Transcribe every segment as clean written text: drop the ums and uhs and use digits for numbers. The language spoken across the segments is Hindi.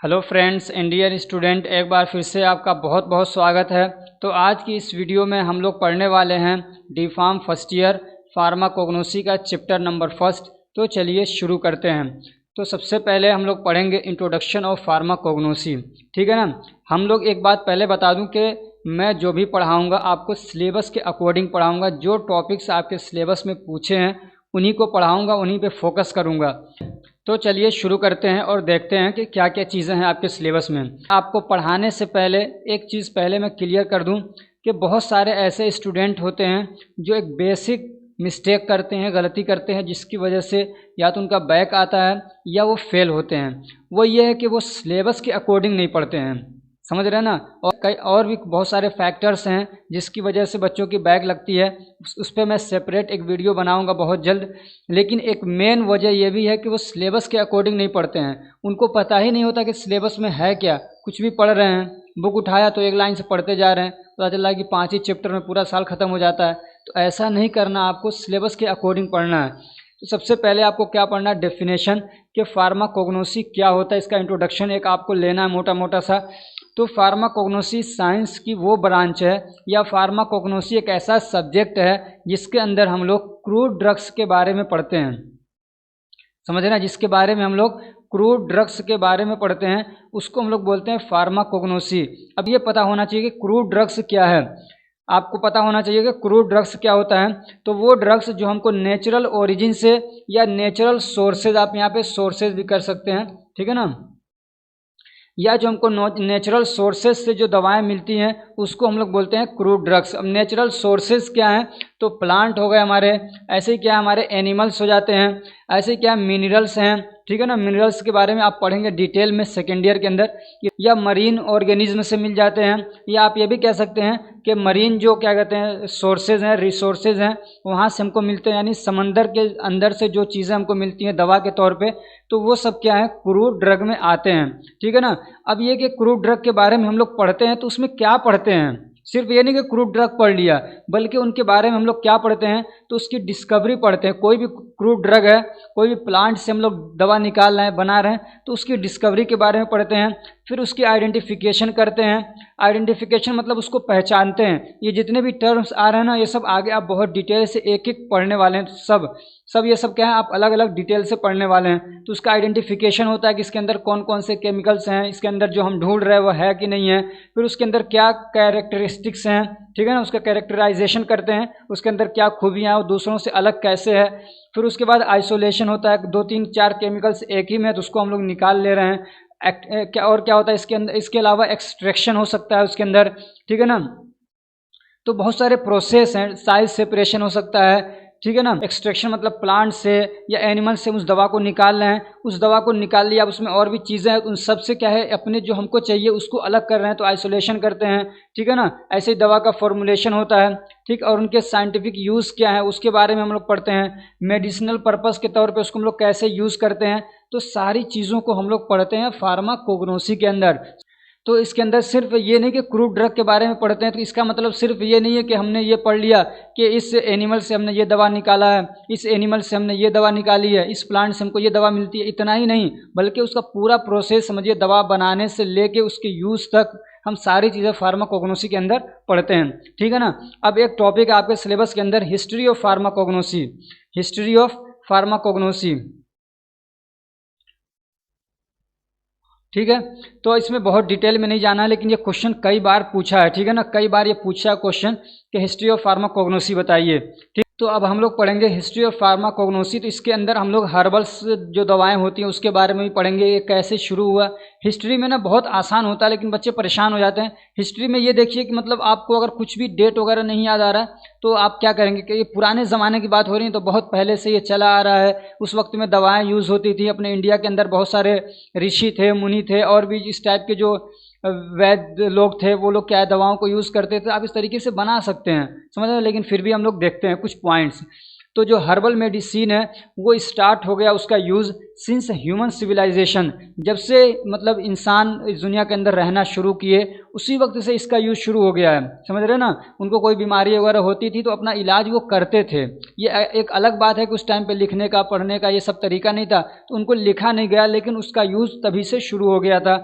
हेलो फ्रेंड्स, इंडियन स्टूडेंट, एक बार फिर से आपका बहुत बहुत स्वागत है। तो आज की इस वीडियो में हम लोग पढ़ने वाले हैं D pharm first year pharmacognosy का चैप्टर नंबर फर्स्ट। तो चलिए शुरू करते हैं। तो सबसे पहले हम लोग पढ़ेंगे इंट्रोडक्शन ऑफ फार्माकोग्नोसी। ठीक है ना। हम लोग एक बात पहले बता दूं कि मैं जो भी पढ़ाऊँगा आपको सिलेबस के अकॉर्डिंग पढ़ाऊँगा। जो टॉपिक्स आपके सिलेबस में पूछे हैं उन्हीं को पढ़ाऊँगा, उन्हीं पे फोकस करूँगा। तो चलिए शुरू करते हैं और देखते हैं कि क्या क्या चीज़ें हैं आपके सिलेबस में। आपको पढ़ाने से पहले एक चीज़ पहले मैं क्लियर कर दूं कि बहुत सारे ऐसे स्टूडेंट होते हैं जो एक बेसिक मिस्टेक करते हैं, गलती करते हैं, जिसकी वजह से या तो उनका बैक आता है या वो फेल होते हैं। वो ये है कि वो सिलेबस के अकॉर्डिंग नहीं पढ़ते हैं, समझ रहे हैं ना। और कई और भी बहुत सारे फैक्टर्स हैं जिसकी वजह से बच्चों की बैक लगती है। उस पर मैं सेपरेट एक वीडियो बनाऊंगा बहुत जल्द। लेकिन एक मेन वजह ये भी है कि वो सिलेबस के अकॉर्डिंग नहीं पढ़ते हैं। उनको पता ही नहीं होता कि सिलेबस में है क्या। कुछ भी पढ़ रहे हैं, बुक उठाया तो एक लाइन से पढ़ते जा रहे हैं, पता चला कि 5 ही चैप्टर में पूरा साल ख़त्म हो जाता है। तो ऐसा नहीं करना, आपको सिलेबस के अकॉर्डिंग पढ़ना है। तो सबसे पहले आपको क्या पढ़ना है, डेफिनेशन कि फार्माकोग्नोसी क्या होता है। इसका इंट्रोडक्शन एक आपको लेना है मोटा मोटा सा। तो फार्माकोग्नोसी साइंस की वो ब्रांच है या फार्माकोग्नोसी एक ऐसा सब्जेक्ट है जिसके अंदर हम लोग क्रूड ड्रग्स के बारे में पढ़ते हैं, समझ रहे ना। जिसके बारे में हम लोग क्रूड ड्रग्स के बारे में पढ़ते हैं उसको हम लोग बोलते हैं फार्माकोग्नोसी। अब ये पता होना चाहिए कि क्रूड ड्रग्स क्या है। आपको पता होना चाहिए कि क्रूड ड्रग्स क्या होता है। तो वो ड्रग्स जो हमको नेचुरल ओरिजिन से या नेचुरल सोर्सेज, आप यहाँ पे सोर्सेज भी कर सकते हैं, ठीक है ना, या जो हमको नेचुरल सोर्सेज से जो दवाएं मिलती हैं उसको हम लोग बोलते हैं क्रूड ड्रग्स। अब नेचुरल सोर्सेज क्या हैं, तो प्लांट हो गए हमारे, ऐसे ही क्या हमारे एनिमल्स हो जाते हैं, ऐसे ही क्या मिनरल्स हैं, ठीक है ना। मिनरल्स के बारे में आप पढ़ेंगे डिटेल में सेकेंड ईयर के अंदर। या मरीन ऑर्गेनिज्म से मिल जाते हैं, या आप ये भी कह सकते हैं कि मरीन जो क्या कहते हैं सोर्सेज हैं, रिसोर्सेज हैं, वहाँ से हमको मिलते हैं, यानी समंदर के अंदर से जो चीज़ें हमको मिलती हैं दवा के तौर पे, तो वो सब क्या है क्रूड ड्रग में आते हैं, ठीक है ना। अब ये कि क्रूड ड्रग के बारे में हम लोग पढ़ते हैं तो उसमें क्या पढ़ते हैं, सिर्फ ये नहीं कि क्रूड ड्रग पढ़ लिया, बल्कि उनके बारे में हम लोग क्या पढ़ते हैं, तो उसकी डिस्कवरी पढ़ते हैं। कोई भी क्रूड ड्रग है, कोई भी प्लांट से हम लोग दवा निकाल रहे हैं, बना रहे हैं, तो उसकी डिस्कवरी के बारे में पढ़ते हैं। फिर उसकी आइडेंटिफिकेशन करते हैं। आइडेंटिफिकेशन मतलब उसको पहचानते हैं। ये जितने भी टर्म्स आ रहे हैं ना, ये सब आगे आप बहुत डिटेल से एक एक पढ़ने वाले हैं। सब ये सब क्या है, आप अलग अलग डिटेल से पढ़ने वाले हैं। तो उसका आइडेंटिफिकेशन होता है कि इसके अंदर कौन कौन से केमिकल्स हैं, इसके अंदर जो हम ढूंढ रहे हैं वो है कि नहीं है। फिर उसके अंदर क्या कैरेक्टरिस्टिक्स हैं, ठीक है ना, उसका कैरेक्टराइजेशन करते हैं, उसके अंदर क्या खूबियाँ हैं, दूसरों से अलग कैसे है। फिर उसके बाद आइसोलेशन होता है, 2 3 4 केमिकल्स एक ही में है तो उसको हम लोग निकाल ले रहे हैं। क्या और क्या होता है इसके अंदर, इसके अलावा एक्सट्रैक्शन हो सकता है उसके अंदर, ठीक है ना। तो बहुत सारे प्रोसेस हैं, साइज सेपरेशन हो सकता है, ठीक है ना। एक्सट्रैक्शन मतलब प्लांट से या एनिमल से उस दवा को निकाल रहे हैं, उस दवा को निकाल लिया, अब उसमें और भी चीज़ें हैं, उन सब से क्या है अपने जो हमको चाहिए उसको अलग कर रहे हैं, तो आइसोलेशन करते हैं, ठीक है ना। ऐसे ही दवा का फॉर्मुलेशन होता है, ठीक। और उनके साइंटिफिक यूज़ क्या है उसके बारे में हम लोग पढ़ते हैं। मेडिसिनल पर्पस के तौर पे उसको हम लोग कैसे यूज़ करते हैं, तो सारी चीज़ों को हम लोग पढ़ते हैं फार्माकोग्नोसी के अंदर। तो इसके अंदर सिर्फ ये नहीं कि क्रूड ड्रग के बारे में पढ़ते हैं, तो इसका मतलब सिर्फ ये नहीं है कि हमने ये पढ़ लिया कि इस एनिमल से हमने ये दवा निकाला है, इस एनिमल से हमने ये दवा निकाली है, इस प्लांट से हमको ये दवा मिलती है, इतना ही नहीं, बल्कि उसका पूरा प्रोसेस समझिए, दवा बनाने से लेके उसके यूज़ तक हम सारी चीज़ें फार्माकोग्नोसी के अंदर पढ़ते हैं, ठीक है ना। अब एक टॉपिक है आपके सिलेबस के अंदर, history of pharmacognosy. History of pharmacognosy, ठीक है। तो इसमें बहुत डिटेल में नहीं जाना है, लेकिन ये क्वेश्चन कई बार पूछा है, ठीक है ना। कई बार ये पूछा है क्वेश्चन कि हिस्ट्री ऑफ फार्माकोग्नोसी बताइए, ठीक। तो अब हम लोग पढ़ेंगे हिस्ट्री ऑफ फार्माकोग्नोसी। तो इसके अंदर हम लोग हर्बल्स जो दवाएं होती हैं उसके बारे में भी पढ़ेंगे, ये कैसे शुरू हुआ। हिस्ट्री में ना बहुत आसान होता है लेकिन बच्चे परेशान हो जाते हैं। हिस्ट्री में ये देखिए कि मतलब आपको अगर कुछ भी डेट वगैरह नहीं याद आ रहा है तो आप क्या करेंगे कि ये पुराने ज़माने की बात हो रही है, तो बहुत पहले से ये चला आ रहा है। उस वक्त में दवाएँ यूज़ होती थी, अपने इंडिया के अंदर बहुत सारे ऋषि थे, मुनि थे, और भी इस टाइप के जो वैद्य लोग थे, वो लोग क्या है दवाओं को यूज़ करते थे। आप इस तरीके से बना सकते हैं, समझ रहे हैं। लेकिन फिर भी हम लोग देखते हैं कुछ पॉइंट्स। तो जो हर्बल मेडिसिन है वो स्टार्ट हो गया उसका यूज़ सिंस ह्यूमन सिविलाइजेशन, जब से मतलब इंसान इस दुनिया के अंदर रहना शुरू किए उसी वक्त से इसका यूज़ शुरू हो गया है। समझ रहे ना, उनको कोई बीमारी वगैरह होती थी तो अपना इलाज वो करते थे। ये एक अलग बात है कि उस टाइम पे लिखने का पढ़ने का ये सब तरीका नहीं था तो उनको लिखा नहीं गया, लेकिन उसका यूज़ तभी से शुरू हो गया था।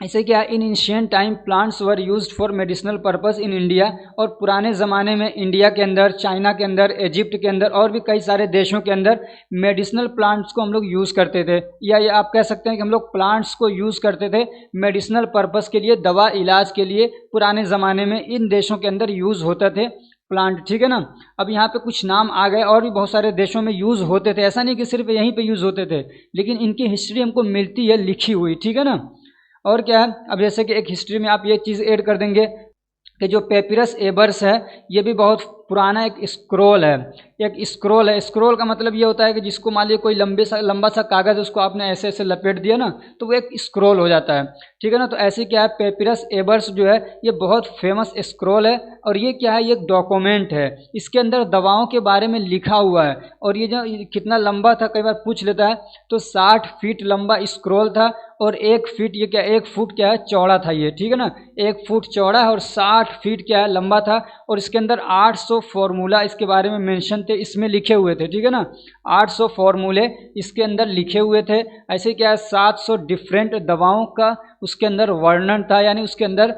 ऐसे क्या, इन ancient time plants were used for medicinal purpose in India, और पुराने ज़माने में इंडिया के अंदर, चाइना के अंदर, इजिप्ट के अंदर और भी कई सारे देशों के अंदर मेडिसिनल प्लांट्स को हम लोग यूज़ करते थे, या ये आप कह सकते हैं कि हम लोग प्लांट्स को यूज़ करते थे मेडिसिनल पर्पस के लिए, दवा इलाज के लिए पुराने ज़माने में इन देशों के अंदर यूज़ होते थे प्लांट। ठीक है ना। अब यहाँ पे कुछ नाम आ गए, और भी बहुत सारे देशों में यूज़ होते थे, ऐसा नहीं कि सिर्फ यहीं पे यूज़ होते थे, लेकिन इनकी हिस्ट्री हमको मिलती है लिखी हुई। ठीक है ना। और क्या है, अब जैसे कि एक हिस्ट्री में आप ये चीज़ ऐड कर देंगे कि जो पेपिरस एबर्स है ये भी बहुत पुराना एक स्क्रोल है। एक स्क्रोल है, स्क्रोल का मतलब ये होता है कि जिसको मान लीजिए कोई लंबा सा कागज़ उसको आपने ऐसे ऐसे लपेट दिया ना तो वो एक स्क्रोल हो जाता है। ठीक है ना। तो ऐसे क्या है, पेपिरस एबर्स जो है ये बहुत फेमस स्क्रोल है, और ये क्या है, ये एक डॉक्यूमेंट है, इसके अंदर दवाओं के बारे में लिखा हुआ है। और ये जो कितना लंबा था कई बार पूछ लेता है, तो 60 फीट लंबा स्क्रोल था, और 1 फीट ये क्या, 1 फुट क्या है चौड़ा था ये। ठीक है ना। 1 फुट चौड़ा है और 60 फीट क्या है लंबा था, और इसके अंदर 800 फार्मूला इसके बारे में मेंशन थे, इसमें लिखे हुए थे। ठीक है ना। 800 फार्मूले इसके अंदर लिखे हुए थे। ऐसे क्या है, 700 डिफरेंट दवाओं का उसके अंदर वर्णन था, यानी उसके अंदर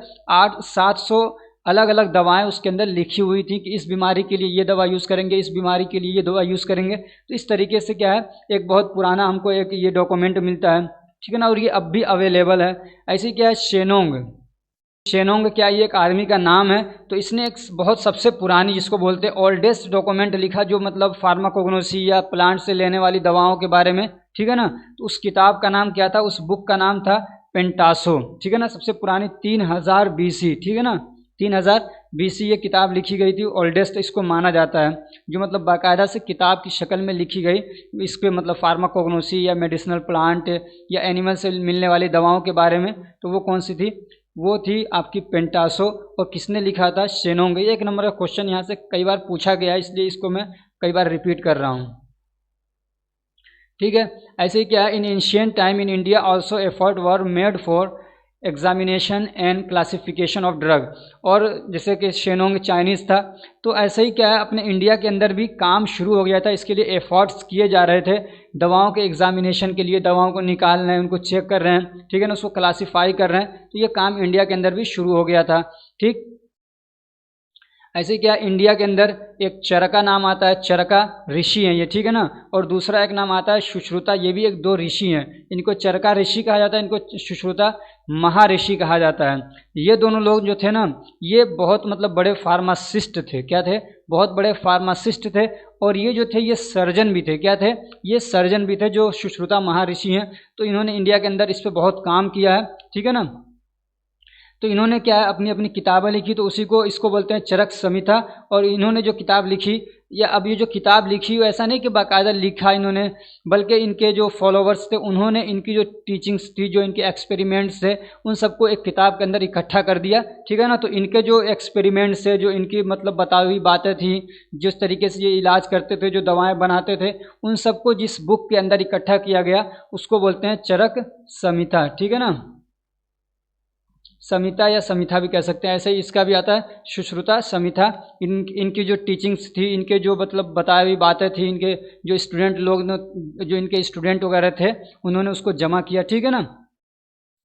700 अलग अलग दवाएं उसके अंदर लिखी हुई थी कि इस बीमारी के लिए ये दवा यूज़ करेंगे, इस बीमारी के लिए ये दवा यूज़ करेंगे। तो इस तरीके से क्या है, एक बहुत पुराना हमको एक ये डॉक्यूमेंट मिलता है। ठीक है ना। और ये अब भी अवेलेबल है। ऐसे क्या है, शेनोंग, शेनोंग क्या, ये एक आदमी का नाम है। तो इसने एक बहुत सबसे पुरानी, जिसको बोलते हैं ओल्डेस्ट डॉक्यूमेंट लिखा, जो मतलब फार्माकोग्नोसी या प्लांट से लेने वाली दवाओं के बारे में। ठीक है ना। तो उस किताब का नाम क्या था, उस बुक का नाम था पेंटासो। ठीक है ना। सबसे पुरानी 3000 BC। ठीक है ना। 3000 BC ये किताब लिखी गई थी, ओल्डेस्ट इसको माना जाता है, जो मतलब बाकायदा से किताब की शक्ल में लिखी गई। इस पे मतलब फार्माकोग्नोसी या मेडिसिनल प्लांट या एनिमल से मिलने वाली दवाओं के बारे में। तो वो कौन सी थी, वो थी आपकी पेंटासो। और किसने लिखा था, शेनोंग। ये 1 नंबर का क्वेश्चन यहाँ से कई बार पूछा गया है, इसलिए इसको मैं कई बार रिपीट कर रहा हूँ। ठीक है। ऐसे ही क्या है, इन ancient time in India also effort were made for examination and classification of drug. और जैसे कि शेनोंग चाइनीज़ था, तो ऐसे ही क्या है, अपने इंडिया के अंदर भी काम शुरू हो गया था, इसके लिए एफर्ट्स किए जा रहे थे दवाओं के एग्जामिनेशन के लिए, दवाओं को निकाल रहे हैं, उनको चेक कर रहे हैं। ठीक है ना, उसको क्लासीफाई कर रहे हैं। तो ये काम इंडिया के अंदर भी शुरू हो गया था। ठीक। ऐसे क्या, इंडिया के अंदर एक चरका नाम आता है, चरका ऋषि हैं ये। ठीक है ना। और दूसरा एक नाम आता है सुश्रुता, ये भी एक 2 ऋषि हैं। इनको चरका ऋषि कहा जाता है, इनको सुश्रुता महाऋषि कहा जाता है। ये दोनों लोग जो थे ना, ये बहुत मतलब बड़े फार्मासिस्ट थे। क्या थे, बहुत बड़े फार्मासिस्ट थे। और ये जो थे ये सर्जन भी थे। क्या थे, ये सर्जन भी थे, जो सुश्रुता महाऋषि हैं। तो इन्होंने इंडिया के अंदर इस पर बहुत काम किया है। ठीक है ना। तो इन्होंने क्या है, अपनी अपनी किताबें लिखी, तो उसी को, इसको बोलते हैं चरक संहिता। और इन्होंने जो किताब लिखी, या अब ये जो किताब लिखी वो ऐसा नहीं कि बाकायदा लिखा इन्होंने, बल्कि इनके जो फॉलोवर्स थे उन्होंने इनकी जो टीचिंग्स थी, जो इनके एक्सपेरिमेंट्स थे, उन सबको एक किताब के अंदर इकट्ठा कर दिया। ठीक है ना। तो इनके जो एक्सपेरिमेंट्स थे, जो इनकी मतलब बताई हुई बातें थी, जिस तरीके से ये इलाज करते थे, जो दवाएँ बनाते थे, उन सबको जिस बुक के अंदर इकट्ठा किया गया उसको बोलते हैं चरक संहिता। ठीक है ना। संहिता या समिथा भी कह सकते हैं, ऐसे ही इसका भी आता है सुश्रुता संहिता। इनकी जो टीचिंग्स थी, इनके जो मतलब बताई हुई बातें थी, इनके जो स्टूडेंट लोग, जो इनके स्टूडेंट वगैरह थे, उन्होंने उसको जमा किया। ठीक है ना,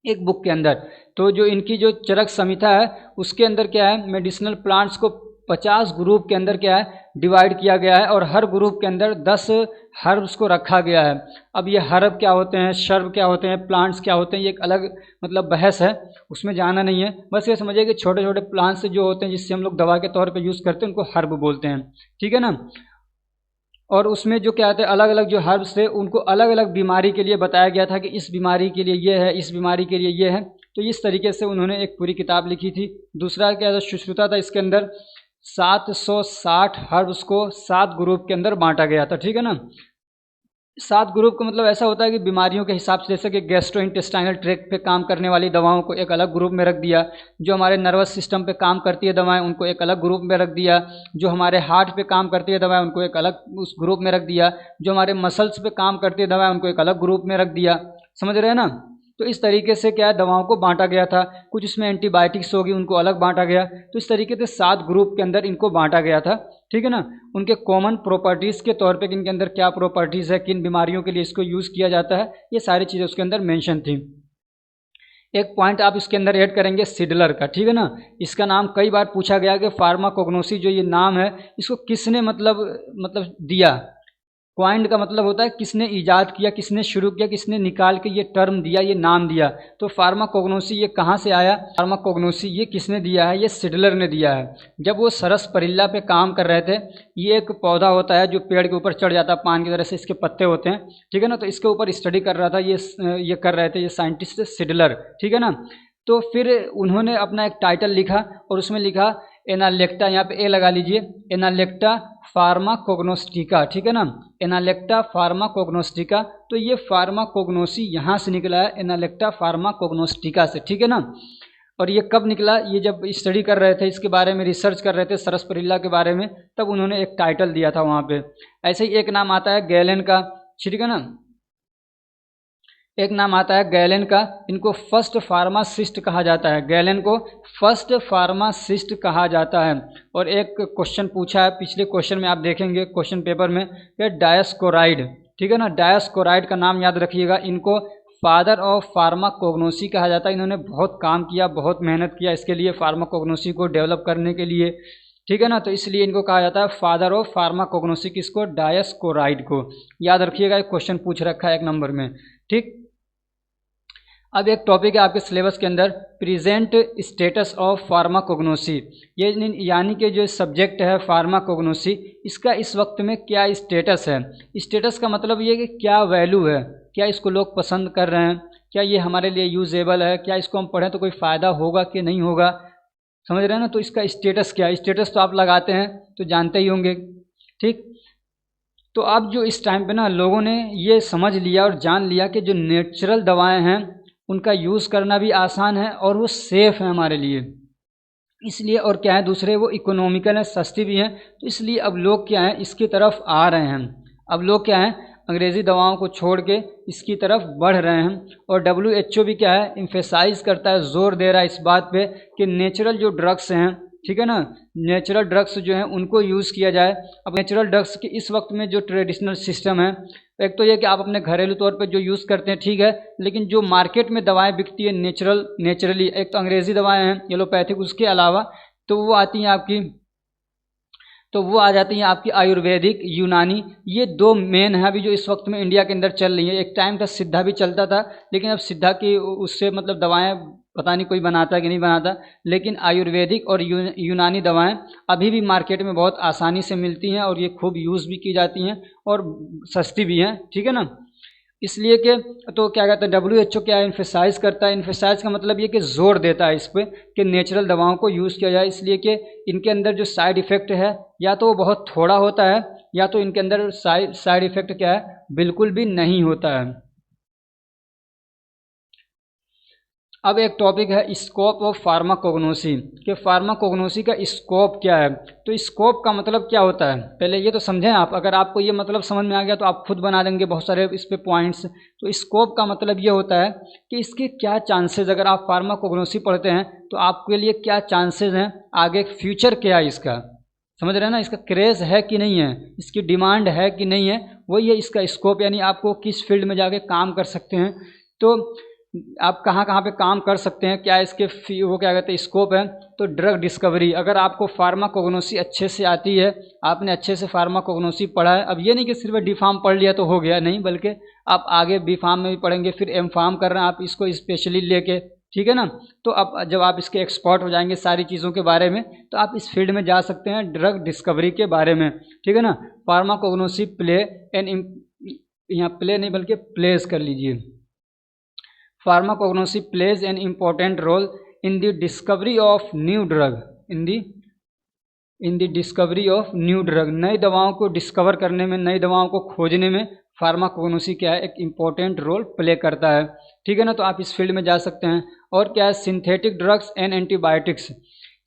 एक बुक के अंदर। तो जो इनकी जो चरक संहिता है उसके अंदर क्या है, मेडिसिनल प्लांट्स को 50 ग्रुप के अंदर क्या है डिवाइड किया गया है, और हर ग्रुप के अंदर 10 हर्ब्स को रखा गया है। अब ये हर्ब क्या होते हैं, शर्ब क्या होते हैं, प्लांट्स क्या होते हैं, ये एक अलग मतलब बहस है, उसमें जाना नहीं है। बस ये समझिए कि छोटे छोटे प्लांट्स जो होते हैं जिससे हम लोग दवा के तौर पे यूज़ करते हैं, उनको हर्ब बोलते हैं। ठीक है ना। और उसमें जो क्या होते हैं, अलग अलग जो हर्ब्स थे उनको अलग अलग बीमारी के लिए बताया गया था कि इस बीमारी के लिए ये है, इस बीमारी के लिए ये है। तो इस तरीके से उन्होंने एक पूरी किताब लिखी थी। दूसरा क्या था, सुश्रुता था, इसके अंदर 760 हर्ब्स को 7 ग्रुप के अंदर बांटा गया था। ठीक है ना। सात ग्रुप का मतलब ऐसा होता है कि बीमारियों के हिसाब से, जैसे कि गैस्ट्रोइंटेस्टाइनल ट्रैक्ट पे काम करने वाली दवाओं को एक अलग ग्रुप में रख दिया, जो हमारे नर्वस सिस्टम पे काम करती है दवाएं उनको एक अलग ग्रुप में रख दिया, जो हमारे हार्ट पे काम करती है दवाएं उनको एक अलग उस ग्रुप में रख दिया, जो हमारे मसल्स पे काम करती है दवाएं उनको एक अलग ग्रुप में रख दिया। समझ रहे हैं ना। तो इस तरीके से क्या है, दवाओं को बांटा गया था। कुछ इसमें एंटीबायोटिक्स होगी उनको अलग बांटा गया। तो इस तरीके से 7 ग्रुप के अंदर इनको बांटा गया था। ठीक है ना। उनके कॉमन प्रॉपर्टीज़ के तौर पे इनके अंदर क्या प्रॉपर्टीज़ है, किन बीमारियों के लिए इसको यूज़ किया जाता है, ये सारी चीज़ें उसके अंदर मेंशन थी। एक पॉइंट आप इसके अंदर ऐड करेंगे सिडलर का। ठीक है ना। इसका नाम कई बार पूछा गया कि फार्माकोग्नोसी जो ये नाम है इसको किसने मतलब दिया। क्वाइंड का मतलब होता है किसने ईजाद किया, किसने शुरू किया, किसने निकाल के ये टर्म दिया, ये नाम दिया। तो फार्माकोग्नोसी ये कहाँ से आया, फार्माकोग्नोसी ये किसने दिया है, ये सिडलर ने दिया है। जब वो सरसपरिल्ला पे काम कर रहे थे, ये एक पौधा होता है जो पेड़ के ऊपर चढ़ जाता है, पान की तरह से इसके पत्ते होते हैं। ठीक है ना। तो इसके ऊपर स्टडी कर रहा था ये कर रहे थे ये साइंटिस्ट सिडलर। ठीक है ना। तो फिर उन्होंने अपना एक टाइटल लिखा और उसमें लिखा एनालेक्टा, यहाँ पे ए लगा लीजिए, एनालेक्टा फार्माकोग्नोस्टिका। ठीक है ना। एनालेक्टा फार्माकोग्नोस्टिका। तो ये फार्माकोग्नोसी यहाँ से निकला है, एनालेक्टा फार्माकोग्नोस्टिका से। ठीक है ना। और ये कब निकला, ये जब स्टडी कर रहे थे, इसके बारे में रिसर्च कर रहे थे सरसपरिल्ला के बारे में, तब उन्होंने एक टाइटल दिया था वहाँ पे। ऐसे ही एक नाम आता है गैलेन का। ठीक है ना। एक नाम आता है गैलेन का। इनको फर्स्ट फार्मासिस्ट कहा जाता है, गैलेन को फर्स्ट फार्मासिस्ट कहा जाता है। और एक क्वेश्चन पूछा है पिछले क्वेश्चन में, आप देखेंगे क्वेश्चन पेपर में, कि डायस्कोराइड। ठीक है ना। डायस्कोराइड का नाम याद रखिएगा। इनको फादर ऑफ फार्माकोग्नोसी कहा जाता है। इन्होंने बहुत काम किया, बहुत मेहनत किया इसके लिए, फार्माकोग्नोसी को डेवलप करने के लिए। ठीक है ना। तो इसलिए इनको कहा जाता है फादर ऑफ फार्माकोग्नोसी, किसको, डायस्कोराइड को। याद रखिएगा, एक क्वेश्चन पूछ रखा है 1 नंबर में। ठीक। अब एक टॉपिक है आपके सिलेबस के अंदर, प्रेजेंट स्टेटस ऑफ फार्माकोग्नोसी। ये यानी कि जो सब्जेक्ट है फार्माकोग्नोसी, इसका इस वक्त में क्या स्टेटस है। स्टेटस का मतलब ये कि क्या वैल्यू है, क्या इसको लोग पसंद कर रहे हैं, क्या ये हमारे लिए यूजेबल है, क्या इसको हम पढ़ें तो कोई फ़ायदा होगा कि नहीं होगा। समझ रहे हैं ना। तो इसका स्टेटस क्या है, स्टेटस तो आप लगाते हैं तो जानते ही होंगे। ठीक। तो अब जो इस टाइम पे ना लोगों ने ये समझ लिया और जान लिया कि जो नेचुरल दवाएं हैं उनका यूज़ करना भी आसान है और वो सेफ़ है हमारे लिए। इसलिए और क्या है, दूसरे वो इकोनॉमिकल है, सस्ती भी हैं। तो इसलिए अब लोग क्या हैं, इसकी तरफ आ रहे हैं। अब लोग क्या हैं, अंग्रेज़ी दवाओं को छोड़ के इसकी तरफ बढ़ रहे हैं। और WHO भी क्या है, इम्फेसाइज करता है, जोर दे रहा है इस बात पे कि नेचुरल जो ड्रग्स हैं, ठीक है ना, नेचुरल ड्रग्स जो हैं उनको यूज़ किया जाए। अब नेचुरल ड्रग्स के इस वक्त में जो ट्रेडिशनल सिस्टम है, एक तो ये कि आप अपने घरेलू तौर पे जो यूज़ करते हैं ठीक है, लेकिन जो मार्केट में दवाएं बिकती है नेचुरली, एक तो अंग्रेज़ी दवाएं हैं एलोपैथिक, उसके अलावा तो वो आती हैं आपकी, तो वो आ जाती हैं आपकी आयुर्वेदिक, यूनानी। ये 2 मेन हैं अभी जो इस वक्त में इंडिया के अंदर चल रही है। एक टाइम था सिद्धा भी चलता था, लेकिन अब सिद्धा की उससे मतलब दवाएं पता नहीं कोई बनाता है कि नहीं बनाता, लेकिन आयुर्वेदिक और यूनानी दवाएं अभी भी मार्केट में बहुत आसानी से मिलती हैं और ये खूब यूज़ भी की जाती हैं और सस्ती भी हैं। ठीक है ना। इसलिए कि तो क्या कहते हैं, WHO क्या इन्फेसाइज करता है, इन्फेसाइज का मतलब ये कि जोर देता है इस पर कि नेचुरल दवाओं को यूज़ किया जाए। इसलिए कि इनके अंदर जो साइड इफ़ेक्ट है या तो वो बहुत थोड़ा होता है, या तो इनके अंदर साइड इफ़ेक्ट क्या है, बिल्कुल भी नहीं होता है। अब एक टॉपिक है स्कोप ऑफ फार्माकोग्नोसी, कि फार्माकोग्नोसी का स्कोप क्या है। तो स्कोप का मतलब क्या होता है, पहले ये तो समझें आप। अगर आपको ये मतलब समझ में आ गया तो आप खुद बना देंगे बहुत सारे इस पे पॉइंट्स। तो स्कोप का मतलब ये होता है कि इसके क्या चांसेस, अगर आप फार्माकोग्नोसी पढ़ते हैं तो आपके लिए क्या चांसेस हैं, आगे फ्यूचर क्या है इसका, समझ रहे हैं ना, इसका क्रेज़ है कि नहीं है, इसकी डिमांड है कि नहीं है, वही है इसका स्कोप। यानी आपको किस फील्ड में जाके काम कर सकते हैं, तो आप कहाँ कहाँ पे काम कर सकते हैं, क्या इसके वो क्या कहते हैं स्कोप है। तो ड्रग डिस्कवरी, अगर आपको फार्माकोग्नोसी अच्छे से आती है, आपने अच्छे से फार्माकोग्नोसी पढ़ा है, अब ये नहीं कि सिर्फ डी फार्म पढ़ लिया तो हो गया, नहीं, बल्कि आप आगे बी फार्म में भी पढ़ेंगे, फिर एम फार्म कर रहे हैं आप इसको स्पेशली लेके, ठीक है ना। तो अब जब आप इसके एक्सपर्ट हो जाएंगे सारी चीज़ों के बारे में, तो आप इस फील्ड में जा सकते हैं ड्रग डिस्कवरी के बारे में, ठीक है ना। फार्माकोग्नोसी प्ले एन, यहाँ प्ले नहीं बल्कि प्लेस कर लीजिए, pharmacognosy plays an important role in the discovery of new drug, in the discovery of new drug, नई दवाओं को डिस्कवर करने में, नई दवाओं को खोजने में फार्माकोग्नोसी क्या है, एक इम्पोर्टेंट रोल प्ले करता है। ठीक है ना, तो आप इस फील्ड में जा सकते हैं। और क्या है, synthetic drugs and antibiotics.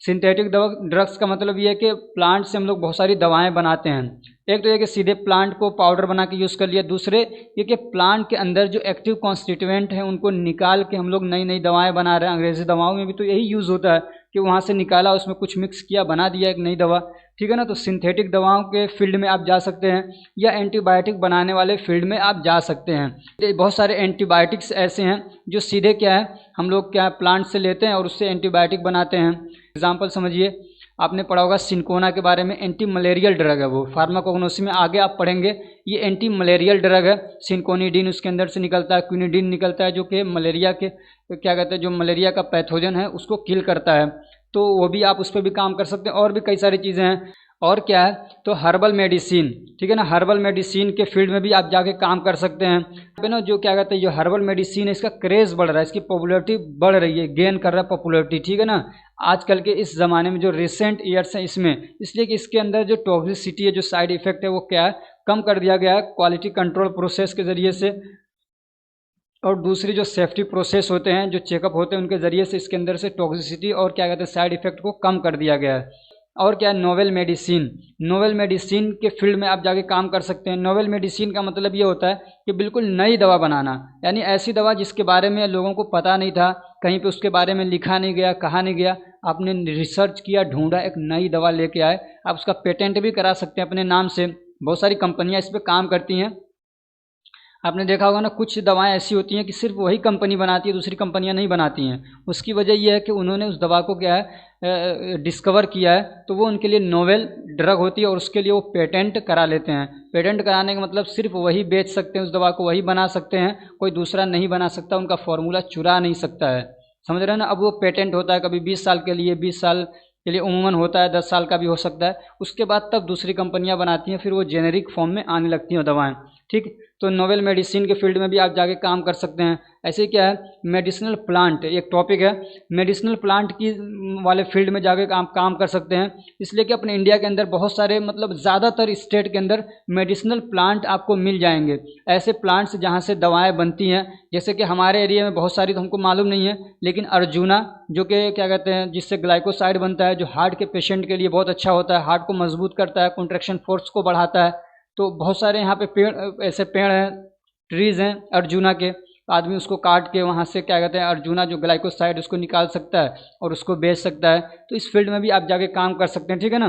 Synthetic drugs का मतलब ये है कि प्लांट से हम लोग बहुत सारी दवाएं बनाते हैं। एक तो ये कि सीधे प्लांट को पाउडर बना के यूज़ कर लिया, दूसरे ये कि प्लांट के अंदर जो एक्टिव कॉन्स्टिट्यूएंट हैं उनको निकाल के हम लोग नई नई दवाएं बना रहे हैं। अंग्रेजी दवाओं में भी तो यही यूज़ होता है कि वहाँ से निकाला, उसमें कुछ मिक्स किया, बना दिया एक नई दवा। ठीक है ना, तो सिंथेटिक दवाओं के फील्ड में आप जा सकते हैं, या एंटीबायोटिक बनाने वाले फील्ड में आप जा सकते हैं। बहुत सारे एंटीबायोटिक्स ऐसे हैं जो सीधे क्या है, हम लोग क्या प्लांट से लेते हैं और उससे एंटीबायोटिक बनाते हैं। एग्जाम्पल समझिए, आपने पढ़ा होगा सिनकोना के बारे में, एंटी मलेरियल ड्रग है वो। फार्माकोग्नोसी में आगे आप पढ़ेंगे, ये एंटी मलेरियल ड्रग है। सिनकोनिडीन उसके अंदर से निकलता है, क्विनिडीन निकलता है, जो कि मलेरिया के क्या कहते हैं, जो मलेरिया का पैथोजन है उसको किल करता है। तो वो भी आप उस पर भी काम कर सकते हैं। और भी कई सारी चीज़ें हैं। और क्या है, तो हर्बल मेडिसिन। ठीक है ना, हर्बल मेडिसिन के फील्ड में भी आप जाके काम कर सकते हैं ना। जो क्या कहते हैं, जो हर्बल मेडिसिन है इसका क्रेज़ बढ़ रहा है, इसकी पॉपुलैरिटी बढ़ रही है, गेन कर रहा है पॉपुलैरिटी। ठीक है ना, आजकल के इस ज़माने में जो रिसेंट ईयर्स हैं इसमें, इसलिए कि इसके अंदर जो टॉक्सिसिटी है, जो साइड इफ़ेक्ट है, वो क्या है, कम कर दिया गया है क्वालिटी कंट्रोल प्रोसेस के ज़रिए से। और दूसरी जो सेफ्टी प्रोसेस होते हैं, जो चेकअप होते हैं, उनके ज़रिए से इसके अंदर से टॉक्सिसिटी और क्या कहते हैं साइड इफ़ेक्ट को कम कर दिया गया है। और क्या है, नोवेल मेडिसिन। नोवेल मेडिसिन के फील्ड में आप जाके काम कर सकते हैं। नोवेल मेडिसिन का मतलब ये होता है कि बिल्कुल नई दवा बनाना, यानी ऐसी दवा जिसके बारे में लोगों को पता नहीं था, कहीं पे उसके बारे में लिखा नहीं गया, कहा नहीं गया, आपने रिसर्च किया, ढूंढा, एक नई दवा लेके आए, आप उसका पेटेंट भी करा सकते हैं अपने नाम से। बहुत सारी कंपनियां इस पर काम करती हैं। आपने देखा होगा ना, कुछ दवाएं ऐसी होती हैं कि सिर्फ वही कंपनी बनाती है, दूसरी कंपनियां नहीं बनाती हैं। उसकी वजह यह है कि उन्होंने उस दवा को क्या है डिस्कवर किया है, तो वो उनके लिए नोवेल ड्रग होती है और उसके लिए वो पेटेंट करा लेते हैं। पेटेंट कराने का मतलब सिर्फ वही बेच सकते हैं उस दवा को, वही बना सकते हैं, कोई दूसरा नहीं बना सकता, उनका फॉर्मूला चुरा नहीं सकता है। समझ रहे हैं ना। अब वो पेटेंट होता है कभी 20 साल के लिए, 20 साल के लिए उमूमन होता है, 10 साल का भी हो सकता है। उसके बाद तब दूसरी कंपनियां बनाती हैं, फिर वो जेनेरिक फॉर्म में आने लगती हैं दवाएं। ठीक, तो नोवेल मेडिसिन के फील्ड में भी आप जाके काम कर सकते हैं। ऐसे क्या है, मेडिसिनल प्लांट एक टॉपिक है, मेडिसिनल प्लांट की वाले फील्ड में जाके आप काम कर सकते हैं। इसलिए कि अपने इंडिया के अंदर बहुत सारे, मतलब ज़्यादातर स्टेट के अंदर मेडिसिनल प्लांट आपको मिल जाएंगे। ऐसे प्लांट्स जहाँ से दवाएं बनती हैं, जैसे कि हमारे एरिया में बहुत सारी तो हमको मालूम नहीं है, लेकिन अर्जुना जो कि क्या कहते हैं, जिससे ग्लाइकोसाइड बनता है, जो हार्ट के पेशेंट के लिए बहुत अच्छा होता है, हार्ट को मजबूत करता है, कॉन्ट्रैक्शन फोर्स को बढ़ाता है। तो बहुत सारे यहाँ पे पेड़, ऐसे पेड़ हैं, ट्रीज़ हैं अर्जुना के, आदमी उसको काट के वहाँ से क्या कहते हैं, अर्जुना जो ग्लाइकोसाइड उसको निकाल सकता है और उसको बेच सकता है। तो इस फील्ड में भी आप जाके काम कर सकते हैं। ठीक है ना,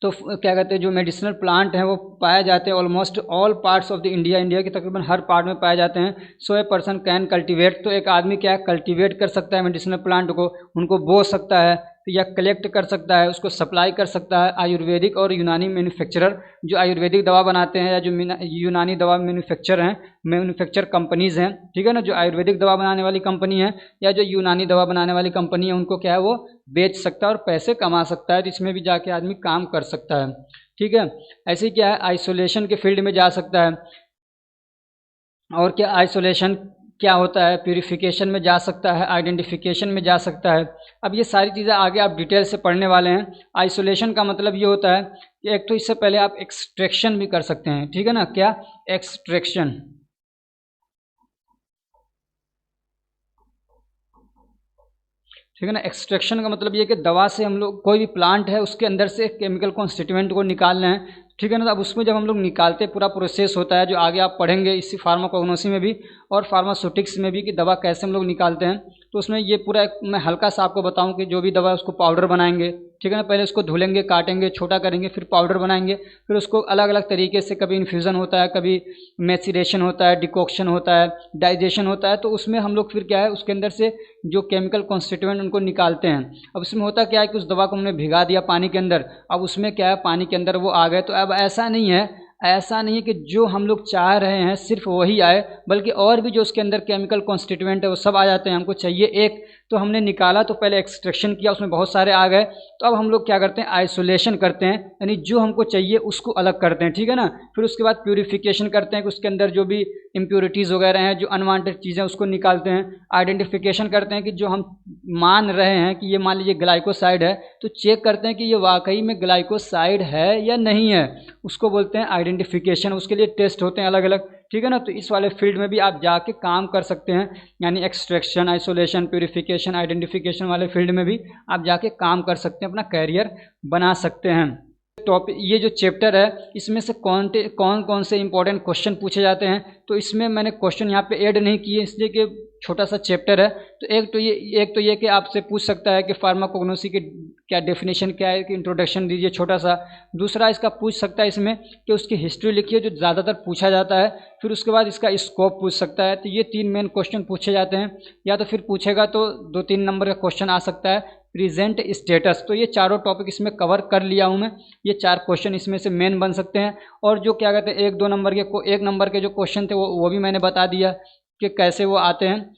तो क्या कहते हैं, जो मेडिसिनल प्लांट हैं वो पाए जाते हैं almost all parts of the India के तकरीबन हर पार्ट में पाए जाते हैं। सो ए पर्सन कैन कल्टीवेट, तो एक आदमी क्या है, कल्टीवेट कर सकता है मेडिसिनल प्लांट को, उनको बो सकता है या कलेक्ट कर सकता है, उसको सप्लाई कर सकता है। आयुर्वेदिक और यूनानी मैन्युफैक्चरर, जो आयुर्वेदिक दवा बनाते हैं या जो यूनानी दवा मैन्युफैक्चर कंपनीज़ हैं, ठीक है ना, जो आयुर्वेदिक दवा बनाने वाली कंपनी है या जो यूनानी दवा बनाने वाली कंपनी है, उनको क्या है, वो बेच सकता है और पैसे कमा सकता है। तो इसमें भी जाके आदमी काम कर सकता है। ठीक है, ऐसे ही क्या है, आइसोलेशन के फील्ड में जा सकता है। और क्या, आइसोलेशन क्या होता है, प्यूरिफिकेशन में जा सकता है, आइडेंटिफिकेशन में जा सकता है। अब ये सारी चीज़ें आगे आप डिटेल से पढ़ने वाले हैं। आइसोलेशन का मतलब ये होता है कि एक तो इससे पहले आप एक्सट्रैक्शन भी कर सकते हैं। ठीक है ना, क्या, एक्सट्रैक्शन। ठीक है ना, एक्सट्रैक्शन का मतलब ये कि दवा से हम लोग, कोई भी प्लांट है उसके अंदर से केमिकल कॉन्स्टिट्यूएंट को निकालना है। ठीक है ना, तो अब उसमें जब हम लोग निकालते पूरा प्रोसेस होता है, जो आगे आप पढ़ेंगे इसी फार्माकोग्नोसी में भी और फार्मास्यूटिक्स में भी, कि दवा कैसे हम लोग निकालते हैं। तो उसमें ये पूरा मैं हल्का सा आपको बताऊं कि जो भी दवा है उसको पाउडर बनाएंगे। ठीक है ना, पहले उसको धुलेंगे, काटेंगे, छोटा करेंगे, फिर पाउडर बनाएंगे, फिर उसको अलग अलग तरीके से, कभी इन्फ्यूज़न होता है, कभी मैसिरेशन होता है, डिकॉक्शन होता है, डाइजेशन होता है। तो उसमें हम लोग फिर क्या है, उसके अंदर से जो केमिकल कॉन्स्टिट्यूएंट उनको निकालते हैं। अब उसमें होता क्या है कि उस दवा को हमने भिगा दिया पानी के अंदर, अब उसमें क्या है, पानी के अंदर वो आ गए। तो अब ऐसा नहीं है कि जो हम लोग चाह रहे हैं सिर्फ वही आए, बल्कि और भी जो उसके अंदर केमिकल कॉन्स्टिट्यूएंट है वो सब आ जाते हैं। हमको चाहिए एक, तो हमने निकाला तो पहले एक्सट्रैक्शन किया, उसमें बहुत सारे आ गए, तो अब हम लोग क्या करते हैं, आइसोलेशन करते हैं, यानी जो हमको चाहिए उसको अलग करते हैं, ठीक है ना। फिर उसके बाद प्यूरिफिकेशन करते हैं कि उसके अंदर जो भी इम्प्योरिटीज़ वगैरह हैं, जो अनवांटेड चीज़ें उसको निकालते हैं। आइडेंटिफिकेशन करते हैं कि जो हम मान रहे हैं कि ये मान लीजिए ग्लाइकोसाइड है, तो चेक करते हैं कि ये वाकई में ग्लाइकोसाइड है या नहीं है, उसको बोलते हैं आइडेंटिफिकेशन। उसके लिए टेस्ट होते हैं अलग अलग, ठीक है ना। तो इस वाले फील्ड में भी आप जाके काम कर सकते हैं, यानी एक्सट्रैक्शन, आइसोलेशन, प्यूरिफिकेशन, आइडेंटिफिकेशन वाले फील्ड में भी आप जाके काम कर सकते हैं, अपना कैरियर बना सकते हैं। टॉपिक ये जो चैप्टर है इसमें से कौन कौन से इंपॉर्टेंट क्वेश्चन पूछे जाते हैं, तो इसमें मैंने क्वेश्चन यहाँ पे ऐड नहीं किए इसलिए कि छोटा सा चैप्टर है। तो एक तो ये कि आपसे पूछ सकता है कि फार्माकोग्नोसी की क्या डेफिनेशन क्या है, कि इंट्रोडक्शन दीजिए छोटा सा। दूसरा इसका पूछ सकता है इसमें कि उसकी हिस्ट्री लिखिए, जो ज़्यादातर पूछा जाता है। फिर उसके बाद इसका स्कोप पूछ सकता है। तो ये 3 मेन क्वेश्चन पूछे जाते हैं, या तो फिर पूछेगा तो 2-3 नंबर का क्वेश्चन आ सकता है, प्रेजेंट स्टेटस। तो ये चारों टॉपिक इसमें कवर कर लिया हूँ मैं, ये 4 क्वेश्चन इसमें से मेन बन सकते हैं। और जो क्या कहते हैं 1-2 नंबर के 1 नंबर के जो क्वेश्चन थे वो भी मैंने बता दिया कि कैसे वो आते हैं।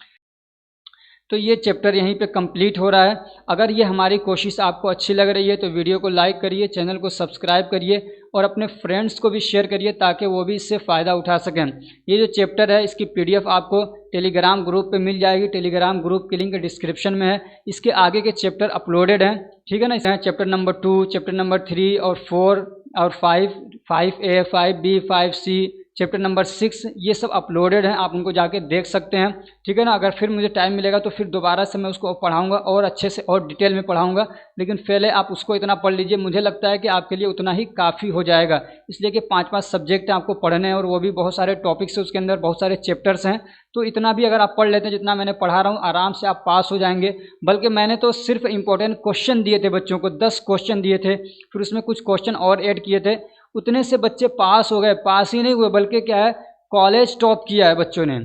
तो ये चैप्टर यहीं पे कंप्लीट हो रहा है। अगर ये हमारी कोशिश आपको अच्छी लग रही है तो वीडियो को लाइक करिए, चैनल को सब्सक्राइब करिए और अपने फ्रेंड्स को भी शेयर करिए ताकि वो भी इससे फ़ायदा उठा सकें। ये जो चैप्टर है इसकी PDF आपको टेलीग्राम ग्रुप पे मिल जाएगी, टेलीग्राम ग्रुप की लिंक डिस्क्रिप्शन में है। इसके आगे के चैप्टर अपलोडेड हैं, ठीक है ना। इसमें चैप्टर नंबर 2, चैप्टर नंबर 3 और 4 और 5A, 5B, 5C, chapter number 6, ये सब अपलोडेड हैं, आप उनको जाके देख सकते हैं, ठीक है ना। अगर फिर मुझे टाइम मिलेगा तो फिर दोबारा से मैं उसको पढ़ाऊंगा और अच्छे से और डिटेल में पढ़ाऊंगा, लेकिन पहले आप उसको इतना पढ़ लीजिए। मुझे लगता है कि आपके लिए उतना ही काफ़ी हो जाएगा, इसलिए कि 5-5 सब्जेक्ट हैं आपको पढ़ने हैं और वो भी बहुत सारे टॉपिक्स हैं, उसके अंदर बहुत सारे चैप्टर्स हैं। तो इतना भी अगर आप पढ़ लेते हैं जितना मैंने पढ़ा रहा हूँ, आराम से आप पास हो जाएंगे। बल्कि मैंने तो सिर्फ इंपॉर्टेंट क्वेश्चन दिए थे बच्चों को, 10 क्वेश्चन दिए थे, फिर उसमें कुछ क्वेश्चन और ऐड किए थे, उतने से बच्चे पास हो गए। पास ही नहीं हुए बल्कि क्या है, कॉलेज टॉप किया है बच्चों ने,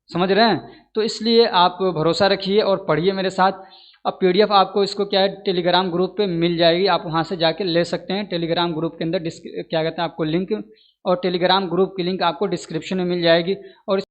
समझ रहे हैं। तो इसलिए आप भरोसा रखिए और पढ़िए मेरे साथ। अब PDF आपको इसको क्या है टेलीग्राम ग्रुप पे मिल जाएगी, आप वहाँ से जाके ले सकते हैं। टेलीग्राम ग्रुप के अंदर क्या कहते हैं आपको लिंक, और टेलीग्राम ग्रुप की लिंक आपको डिस्क्रिप्शन में मिल जाएगी। और